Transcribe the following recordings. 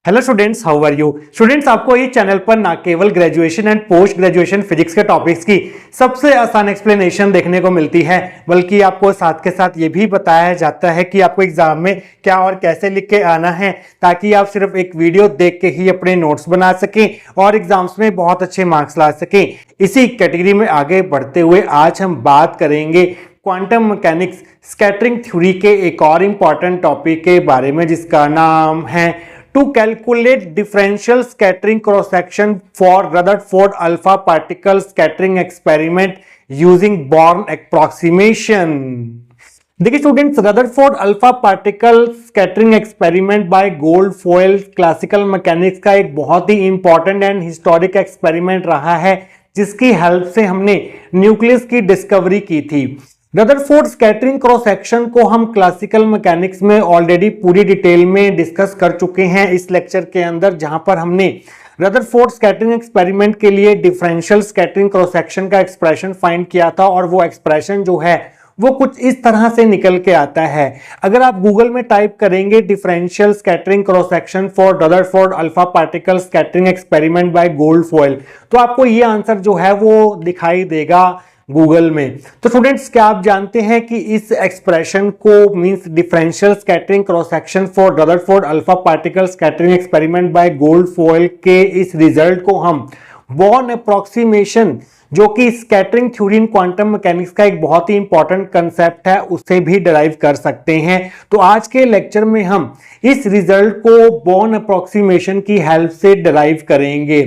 Hello students, how are you students. आपको इस channel पर ना केवल graduation and post graduation physics के टॉपिक्स की सबसे आसान एक्सप्लेनेशन देखने को मिलती है, बल्कि आपको साथ के साथ ये भी बताया जाता है कि आपको एग्जाम में क्या और कैसे लिख के आना है, ताकि आप सिर्फ एक वीडियो देख के ही अपने नोट्स बना सकें और एग्जाम्स में बहुत अच्छे मार्क्स ला सकें। इसी कैटेगरी में आगे बढ़ते हुए आज हम बात करेंगे क्वांटम मैकेनिक्स स्कैटरिंग थ्योरी के एक और इम्पॉर्टेंट टॉपिक के बारे में, जिसका नाम है to calculate differential scattering cross section for Rutherford alpha particle scattering experiment using Born approximation। देखिए students, Rutherford alpha particle scattering experiment by gold foil classical mechanics का एक बहुत ही इंपॉर्टेंट एंड हिस्टोरिक एक्सपेरिमेंट रहा है, जिसकी हेल्प से हमने न्यूक्लियस की डिस्कवरी की थी। रदरफोर्ड स्कैटरिंग क्रॉस सेक्शन को हम क्लासिकल मैकेनिक्स में ऑलरेडी पूरी डिटेल में डिस्कस कर चुके हैं इस लेक्चर के अंदर, जहां पर हमने रदरफोर्ड स्कैटरिंग एक्सपेरिमेंट के लिए डिफरेंशियल स्कैटरिंग क्रॉस सेक्शन का एक्सप्रेशन फाइंड किया था, और वो एक्सप्रेशन जो है वो कुछ इस तरह से निकल के आता है। अगर आप गूगल में टाइप करेंगे differential scattering cross section for Rutherford alpha particle scattering experiment by gold foil, तो आपको ये आंसर जो है वो दिखाई देगा गूगल में। तो स्टूडेंट्स, क्या आप जानते हैं कि इस एक्सप्रेशन को means differential scattering cross section for Rutherford alpha particle scattering experiment by gold foil के इस रिजल्ट को हम बॉर्न अप्रोक्सीमेशन, जो कि scattering theory in quantum mechanics का एक बहुत ही इंपॉर्टेंट कंसेप्ट है, उससे भी डिराइव कर सकते हैं। तो आज के लेक्चर में हम इस रिजल्ट को बॉर्न अप्रोक्सीमेशन की हेल्प से डिराइव करेंगे।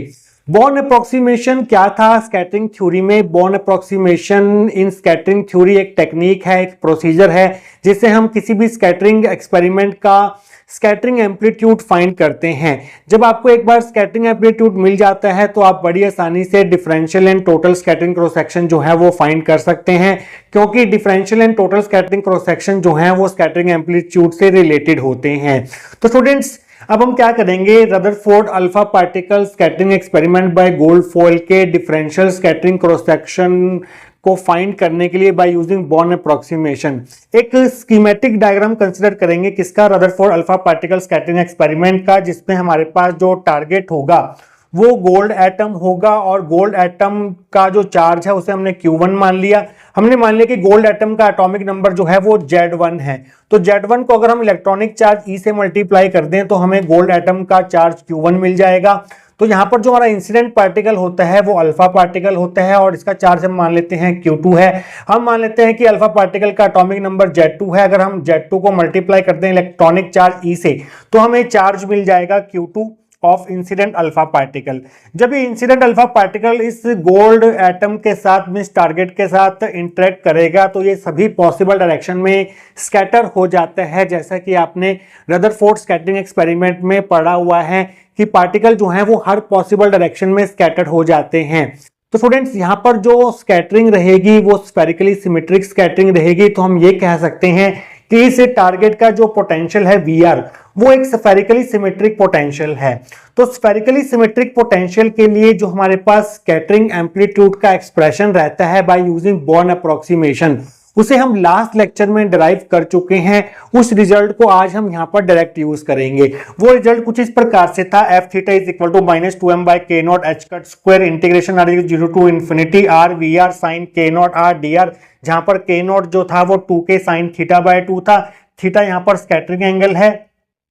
बॉर्न अप्रोक्सीमेशन क्या था स्कैटरिंग थ्योरी में? बॉर्न अप्रोक्सीमेशन इन स्कैटरिंग थ्योरी एक टेक्निक है, एक प्रोसीजर है, जिससे हम किसी भी स्कैटरिंग एक्सपेरिमेंट का स्कैटरिंग एम्पलीट्यूड फाइंड करते हैं। जब आपको एक बार स्कैटरिंग एम्पलीट्यूड मिल जाता है तो आप बड़ी आसानी से differential and total scattering cross section जो है वो फाइंड कर सकते हैं, क्योंकि differential and total scattering cross section जो है वो स्कैटरिंग एम्पलीट्यूड से रिलेटेड होते हैं। तो स्टूडेंट्स, अब हम क्या करेंगे, Rutherford alpha particle scattering experiment by gold foil के डिफरेंशियल स्कैटरिंग क्रॉस सेक्शन को फाइंड करने के लिए बाय यूजिंग बॉर्न अप्रोक्सीमेशन एक स्कीमेटिक डायग्राम कंसीडर करेंगे। किसका? Rutherford alpha particle scattering experiment का, जिसमें हमारे पास जो टारगेट होगा वो गोल्ड एटम होगा, और गोल्ड एटम का जो चार्ज है उसे हमने Q1 मान लिया। हमने मान लिया कि गोल्ड एटम का एटॉमिक नंबर जो है वो Z1 है। तो Z1 को अगर हम इलेक्ट्रॉनिक चार्ज E से मल्टीप्लाई कर दें तो हमें गोल्ड एटम का चार्ज Q1 मिल जाएगा। तो यहाँ पर जो हमारा इंसिडेंट पार्टिकल होता है वो अल्फा पार्टिकल होता है, और इसका चार्ज हम मान लेते हैं Q2 है। हम मान लेते हैं कि अल्फा पार्टिकल का एटॉमिक नंबर Z2 है। अगर हम Z2 को मल्टीप्लाई करते हैं इलेक्ट्रॉनिक चार्ज E से तो हमें चार्ज मिल जाएगा Q2 of incident alpha particle. जब ये इंसिडेंट अल्फा पार्टिकल इस गोल्ड एटम के साथ मींस टारगेट के साथ इंटरेक्ट करेगा तो ये सभी पॉसिबल डायरेक्शन में स्कैटर हो जाता है, जैसा कि आपने रदरफोर्ड स्कैटरिंग एक्सपेरिमेंट में पढ़ा हुआ है कि पार्टिकल जो है वो हर पॉसिबल डायरेक्शन में स्कैटर हो जाते हैं। तो स्टूडेंट्स, यहाँ पर जो स्कैटरिंग रहेगी वो स्फेरिकली सिमेट्रिक स्कैटरिंग रहेगी। तो हम ये कह सकते हैं कि इस टारगेट का जो पोटेंशियल है VR वो एक स्फेरिकली सिमेट्रिक पोटेंशियल है। तो स्फेरिकली सिमेट्रिक पोटेंशियल के लिए जो हमारे पास स्कैटरिंग एम्पलीट्यूड का एक्सप्रेशन रहता है बाय यूजिंग बॉर्न अप्रोक्सीमेशन, उसे हम लास्ट लेक्चर में डिराइव कर चुके हैं। उस रिजल्ट को आज हम यहाँ पर डायरेक्ट यूज करेंगे। वो रिजल्ट कुछ इस प्रकार से था, f theta is equal to -2m by k not h cut square integration r 0 to infinity r VR sine k not r dr, जहां पर k नॉट जो था वो 2k साइन थीटा बाय 2 था। थीटा यहाँ पर स्कैटरिंग एंगल है,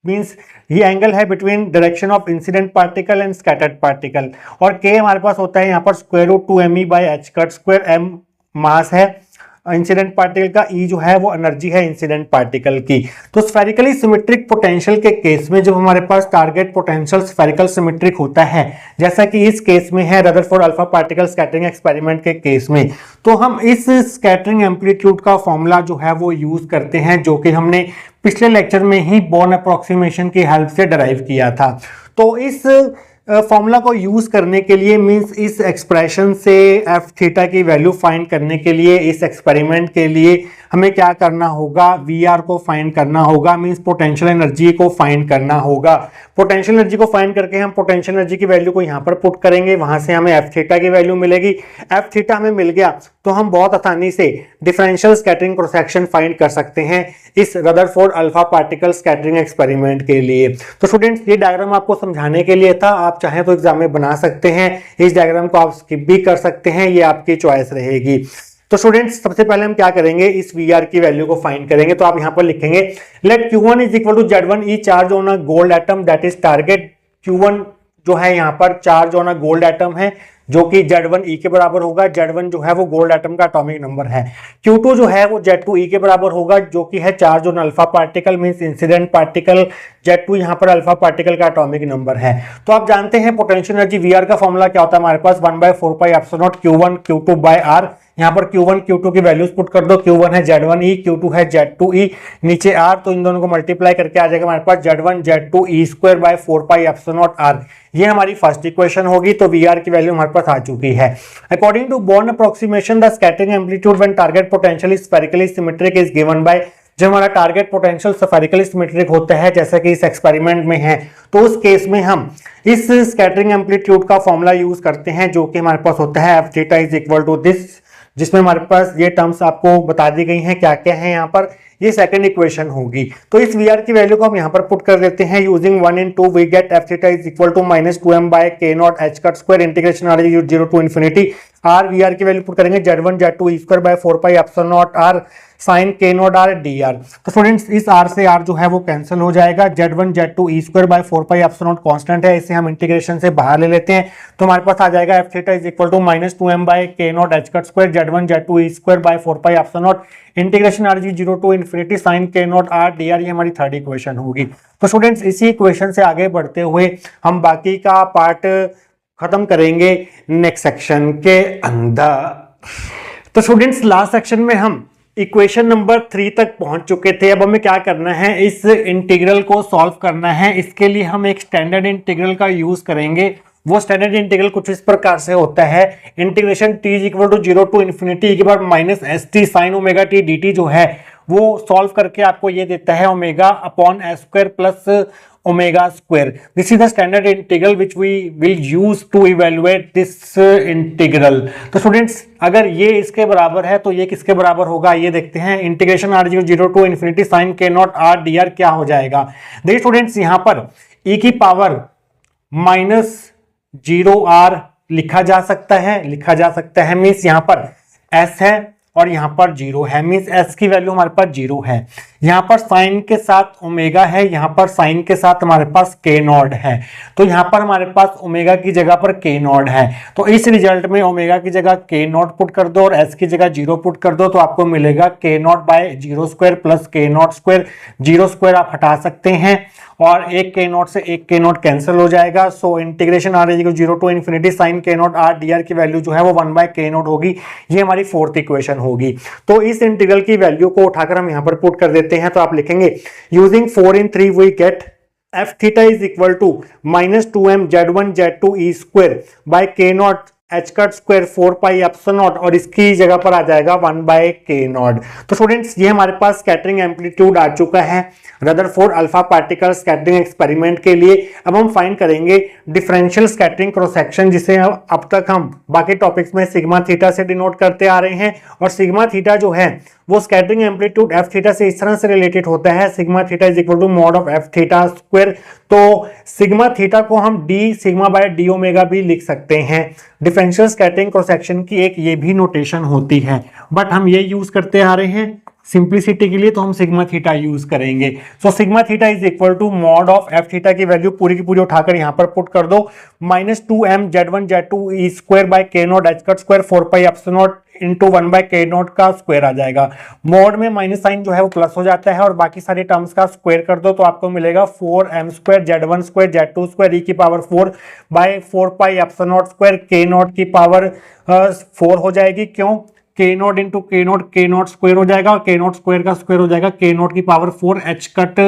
means ये एंगल है between direction of incident particle and scattered particle, और k हमारे पास होता है यहाँ पर square root 2me by h cut square, m mass है इंसिडेंट पार्टिकल का, E जो है वो एनर्जी है इंसिडेंट पार्टिकल की। तो स्फेरिकली सिमेट्रिक पोटेंशियल के केस में जब हमारे पास टारगेट पोटेंशियल स्फेरिकल सिमेट्रिक होता है, जैसा कि इस केस में है Rutherford alpha particle scattering experiment के केस में, तो हम इस स्कैटरिंग एम्पलीट्यूड का फॉर्मूला जो है वो यूज करते हैं, जो कि हमने पिछले लेक्चर में ही बॉर्न अप्रोक्सीमेशन की हेल्प से डिराइव किया था। तो इस फॉर्मूला को यूज करने के लिए मींस इस एक्सप्रेशन से एफ थीटा की वैल्यू फाइंड करने के लिए इस एक्सपेरिमेंट के लिए हमें क्या करना होगा, वी आर को फाइंड करना होगा, मींस पोटेंशियल एनर्जी को फाइंड करना होगा। पोटेंशियल एनर्जी को फाइंड करके हम पोटेंशियल एनर्जी की वैल्यू को यहाँ पर पुट करेंगे, वहां से हमें एफ थीटा की वैल्यू मिलेगी। एफ थीटा हमें मिल गया तो हम बहुत आसानी से differential scattering cross section find कर सकते हैं इस Rutherford alpha particle scattering experiment के लिए। तो स्टूडेंट्स ये डायग्राम आपको समझाने के लिए था, आप चाहें तो एग्जाम में बना सकते हैं, इस डायग्राम को आप स्किप भी कर सकते हैं, ये आपकी चॉइस रहेगी। तो स्टूडेंट्स सबसे पहले हम क्या करेंगे, इस वी आर की वैल्यू को फाइंड करेंगे। तो आप यहां पर लिखेंगे let Q1 is equal to Z1 e charge on a gold atom that is target. Q1 जो है यहाँ पर charge on a gold atom है जो कि Z1E के बराबर होगा। Z1 जो है वो गोल्ड एटम का एटॉमिक नंबर है। Q2 जो है वो Z2E के बराबर होगा जो कि है charge on alpha particle means incident particle. Z2 यहाँ पर अल्फा पार्टिकल का एटॉमिक नंबर है। तो आप जानते हैं पोटेंशियल एनर्जी VR का फॉर्मूला क्या होता है हमारे पास 1/4πε0 Q1 Q2 बाय R। यहाँ पर Q1 Q2 की वैल्यूज पुट कर दो, Q1 है Z1E, Q2 है Z2E, नीचे R, तो इन दोनों को मल्टीप्लाई करके आ जाएगा हमारे पास Z1 Z2E square by 4πε0 R। ये हमारी फर्स्ट इक्वेशन होगी। तो VR की वैल्यू हमारे पास आ चुकी है। According to Born approximation the scattering amplitude when target potential is spherically symmetric is given by. जब हमारा टारगेट पोटेंशियल स्फेरिकली सिमेट्रिक होता है जैसा कि इस एक्सपेरिमेंट में है, तो उस केस में हम इस स्कैटरिंग एम्पलीट्यूड का फॉर्मूला यूज करते हैं जो कि हमारे पास होता है f theta is equal to this, जिसमें हमारे पास ये टर्म्स आपको बता दी गई हैं क्या क्या है यहाँ पर। ये सेकंड इक्वेशन होगी। तो इस वी आर की वैल्यू को हम यहाँ पर पुट कर देते हैं using 1 in 2 we get F theta is equal to -2m by k not h cut square integration r 0 to infinity r। V R की वैल्यू पुट करेंगे Z1 Z2 e square by 4πε0 r sine k not r dr। तो students इस r से r जो है वो cancel हो जाएगा। Z1 Z2 e square by 4πε0 constant है, इसे हम इंटीग्रेशन से बाहर ले लेते हैं तो हमारे पास आ जाएगा F theta is equal to -2m by k not h cut square Z1 Z2 e square by 4πε0 integration r 0 to infinity sine k not r dr। ये हमारी थर्ड इक्वेशन होगी। तो स्टूडेंट्स इसी इक्वेशन से आगे बढ़ते हुए हम बाकी का पार्ट खत्म करेंगे नेक्स्ट सेक्शन के अंदर। तो स्टूडेंट्स लास्ट सेक्शन में हम इक्वेशन नंबर 3 तक पहुंच चुके थे। अब हमें क्या करना है, इस इंटीग्रल को सॉल्व करना है। इसके लिए हम एक स्टैंडर्ड इंटीग्रल का यूज करेंगे। वो स्टैंडर्ड इंटीग्रल कुछ इस प्रकार से होता है, integration t is equal to 0 to infinity e के बाद -st sine omega t dt जो है वो सॉल्व करके आपको ये देता है omega upon s square plus omega square. This is the standard integral which we will use to evaluate this integral. तो स्टूडेंट्स अगर ये इसके बराबर है तो ये किसके बराबर होगा, ये देखते हैं। Integration r 0 to infinity sine k not r dr क्या हो जाएगा। देखिए स्टूडेंट्स यहाँ पर e की पावर -0r लिखा जा सकता है, मीन्स यहाँ पर s है और यहाँ पर 0 है, मीन्स s की वैल्यू हमारे पास 0 है। यहाँ पर साइन के साथ ओमेगा है, यहाँ पर साइन के साथ हमारे पास k नॉट है, तो यहाँ पर हमारे पास ओमेगा की जगह पर k नॉट है। तो इस रिजल्ट में ओमेगा की जगह k नॉट पुट कर दो और s की जगह 0 पुट कर दो तो आपको मिलेगा k not by 0 square plus k not square. 0 square आप हटा सकते हैं और एक k नॉट से एक k नॉट कैंसिल हो जाएगा। So integration r 0 to infinity sine k not r dr की वैल्यू जो है वो 1 बाय k नॉट होगी। ये हमारी फोर्थ इक्वेशन होगी। तो इस इंटीग्रल की वैल्यू को उठाकर हम यहाँ पर पुट कर देते हैं। तो आप लिखेंगे using 4 in 3 we get F theta is equal to -2m Z1 Z2 e square by k not h cut square 4πε0 और इसकी जगह पर आ जाएगा 1 बाय k नॉट। तो स्टूडेंट्स ये हमारे पास स्कैटरिंग एम्पलीट्यूड आ चुका है Rutherford alpha particle scattering experiment के लिए। अब हम फाइंड करेंगे डिफरेंशियल स्कैटरिंग क्रॉस सेक्शन, जिसे अब तक हम बाकी टॉपिक्स में सिग्मा थीटा से डिनोट करते आ रहे हैं। और सिग्मा थीटा जो है वो स्कैटरिंग एम्पलीट्यूड एफ थीटा से इस तरह से रिलेटेड होता है, sigma theta is equal to mod of f theta square. तो सिग्मा थीटा को हम d sigma by d omega भी लिख सकते हैं। डिफरेंशियल स्कैटरिंग क्रॉस सेक्शन की एक ये भी नोटेशन होती है, बट हम ये यूज करते आ रहे हैं सिंप्लिसिटी के लिए, तो हम सिग्मा थीटा यूज करेंगे। So sigma theta is equal to mod of f theta की वैल्यू पूरी की पूरी उठाकर यहाँ पर पुट कर दो -2m Z1 Z2 e square by k not h cut square 4πε0 into 1 by k naught का स्क्वायर आ जाएगा। मॉड में माइनस साइन जो है वो प्लस हो जाता है और बाकी सारे टर्म्स का स्क्वायर कर दो तो आपको मिलेगा 4m square Z1 square Z2 square e की power 4 by 4πε0 square k not की पावर 4 हो जाएगी। क्यों, K naught into K naught square हो जाएगा और के नॉट स्क्वायर का स्क्वायर हो जाएगा के नॉट की पावर 4 एच कट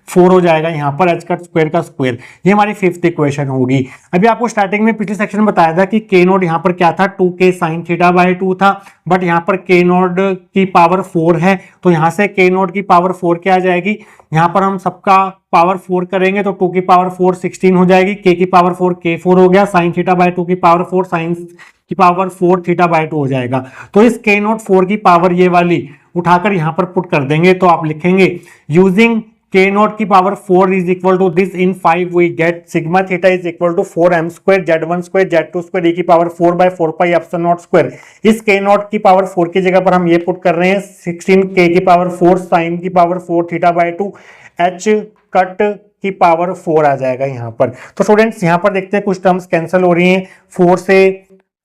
4 हो जाएगा यहाँ पर एच कट स्क्वायर का स्क्वायर। ये हमारी फिफ्थ इक्वेशन होगी। अभी आपको स्टार्टिंग में पिछले सेक्शन में बताया था कि के नॉट यहाँ पर क्या था 2k साइन थीटा बाय 2 था, बट यहाँ पर के नॉट की पावर 4 है तो यहाँ से के नॉट की पावर 4 क्या आ जाएगी, यहाँ पर हम सबका पावर 4 करेंगे तो 2 की पावर 4 16 हो जाएगी, k की पावर 4 k4 हो गया, साइन थीटा बाय 2 की पावर 4 साइन की पावर 4 थीटा बाय 2 हो जाएगा। तो इस k नॉट 4 की पावर ये वाली उठाकर यहाँ पर पुट कर देंगे तो आप लिखेंगे यूजिंग k नॉट की power 4 is equal to this in 5 we get sigma theta is equal to 4m square z1 square z2 square e की power 4 by 4 pi epsilon not square. इस k नॉट की power 4 की जगह पर हम ये put कर रहे हैं 16k की पावर 4 साइन की power 4 theta by 2 h cut की पावर 4 आ जाएगा यहाँ पर। तो स्टूडेंट्स यहाँ पर देखते हैं कुछ टर्म्स कैंसिल हो रही हैं, 4 से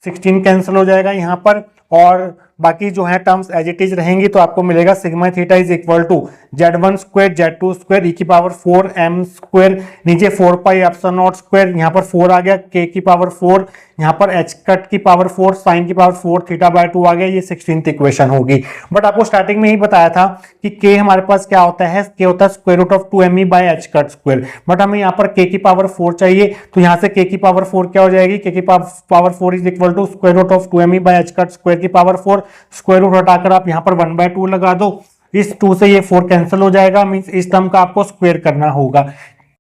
16 कैंसिल हो जाएगा यहाँ पर और बाकी जो है टर्म्स एज इट इज रहेंगी तो आपको मिलेगा sigma theta is equal to z1 square z2 square e की पावर 4m स्क्वायर नीचे 4 पाई एप्सिलॉन नॉट स्क्वायर यहाँ पर 4 आ गया k की पावर 4 यहाँ पर h कट की पावर 4 साइन की पावर 4 थीटा बाय 2 आ गया। ये 16th इक्वेशन होगी। बट आपको स्टार्टिंग में ही बताया था कि k हमारे पास क्या होता है, k होता है square root of 2me by h cut square, but हमें यहाँ पर k की पावर 4 चाहिए तो यहाँ से k की पावर 4 क्या हो जाएगी, k की power 4 is equal to square root of 2me by h cut square की पावर 4, स्क्वायर रूट हटाकर आप यहाँ पर 1/2 लगा दो, इस 2 से ये 4 कैंसिल हो जाएगा, मींस इस टर्म का आपको स्क्वायर करना होगा।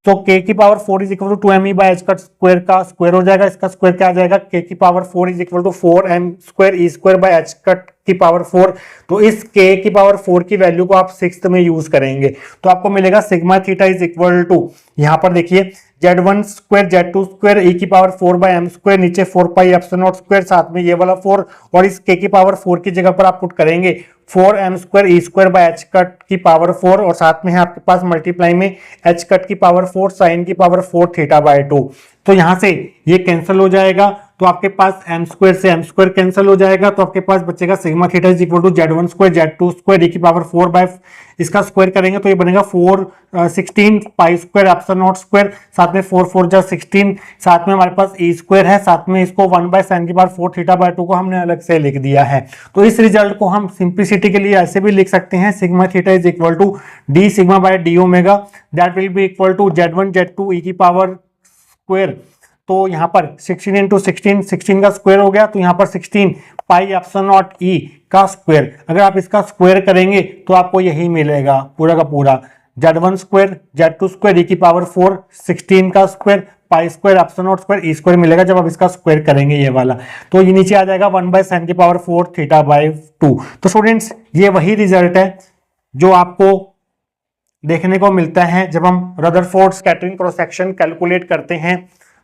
तो k की power 4 is equal to 2me by h cut square का स्क्वायर हो जाएगा, इसका स्क्वायर क्या आ जाएगा, k की power 4 is equal to 4m square e square by h cut की पावर 4। तो इस k की पावर 4 की वैल्यू को आप सिक्स्थ में यूज करेंगे तो आपको मिलेगा sigma theta is equal to, यहाँ पर देखिए z1 square z2 square e की पावर 4 बाय m स्क्वायर नीचे 4 पाई एप्सिलॉन नॉट स्क्वायर साथ में ये वाला 4 और इस k की पावर 4 की जगह पर आप पुट करेंगे 4m square e square by h cut की पावर 4 और साथ में है आपके पास मल्टीप्लाई में h कट की पावर 4 साइन की पावर 4 थीटा बाय 2। तो यहां से ये कैंसिल हो जाएगा तो आपके पास m स्क्वायर से m स्क्वायर कैंसिल हो जाएगा तो आपके पास बचेगा sigma theta is equal to z1 square z2 square e की पावर 4 बाय इसका स्क्वायर करेंगे तो ये बनेगा 16 pi square epsilon not square साथ में 4 4 जा 16 साथ में हमारे पास e स्क्वायर है साथ में इसको 1 बाय साइन की पावर 4 थीटा बाय 2 को हमने अलग से लिख दिया है। तो इस रिजल्ट को हम सिंप्लिसिटी के लिए ऐसे भी लिख सकते हैं sigma theta is equal to d sigma by d omega that will be equal to z1 z2 e की पावर स्क्वायर। तो यहाँ पर 16 इंटू 16 का स्क्वायर हो गया तो यहाँ पर 16 पाई एप्सिलॉन नॉट ई का स्क्वायर, अगर आप इसका स्क्वायर करेंगे तो आपको यही मिलेगा पूरा का पूरा z1 square z2 square e की पावर 4 16 का square pi square epsilon not square E square मिलेगा जब आप इसका स्क्वायर करेंगे ये वाला तो ये नीचे आ जाएगा 1 बाय साइन की पावर 4 थीटा बाय 2। तो स्टूडेंट्स ये वही रिजल्ट है जो आपको देखने को मिलता है जब हम Rutherford scattering cross section calculate करते हैं,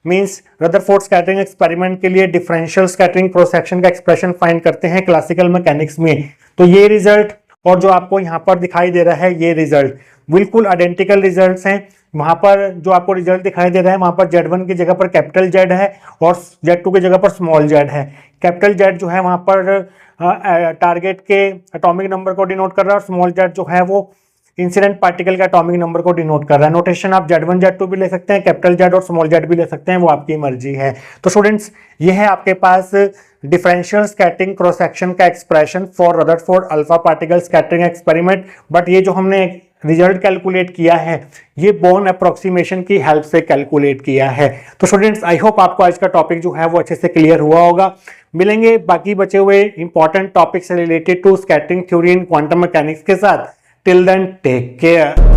मींस रदरफोर्ड स्कैटरिंग एक्सपेरिमेंट के लिए डिफरेंशियल स्कैटरिंग क्रॉस सेक्शन का एक्सप्रेशन फाइंड करते हैं क्लासिकल मैकेनिक्स में। तो ये रिजल्ट और जो आपको यहाँ पर दिखाई दे रहा है ये रिजल्ट बिल्कुल आइडेंटिकल रिजल्ट्स हैं। वहां पर जो आपको रिजल्ट दिखाई दे रहा है वहां पर Z1 की जगह पर कैपिटल Z है और Z2 की जगह पर स्मॉल z है। कैपिटल Z जो है वहां पर टारगेट के एटॉमिक नंबर को डिनोट कर रहा है और स्मॉल z जो है वो इंसिडेंट पार्टिकल का एटॉमिक नंबर को डिनोट कर रहा है। नोटेशन आप Z1 Z2 भी ले सकते हैं, कैपिटल Z और स्मॉल z भी ले सकते हैं, वो आपकी मर्जी है। तो स्टूडेंट्स ये है आपके पास डिफरेंशियल स्कैटरिंग क्रॉस सेक्शन का expression for Rutherford alpha particle scattering experiment. But ये जो हमने रिजल्ट कैलकुलेट किया है ये बोर्न अप्रोक्सीमेशन की हेल्प से कैलकुलेट किया है। तो स्टूडेंट्स आई होप आपको आज का टॉपिक जो है वो अच्छे से क्लियर हुआ होगा। मिलेंगे बाकी बचे हुए इंपॉर्टेंट टॉपिक से related to scattering theory in quantum mechanics के साथ। Till then take care.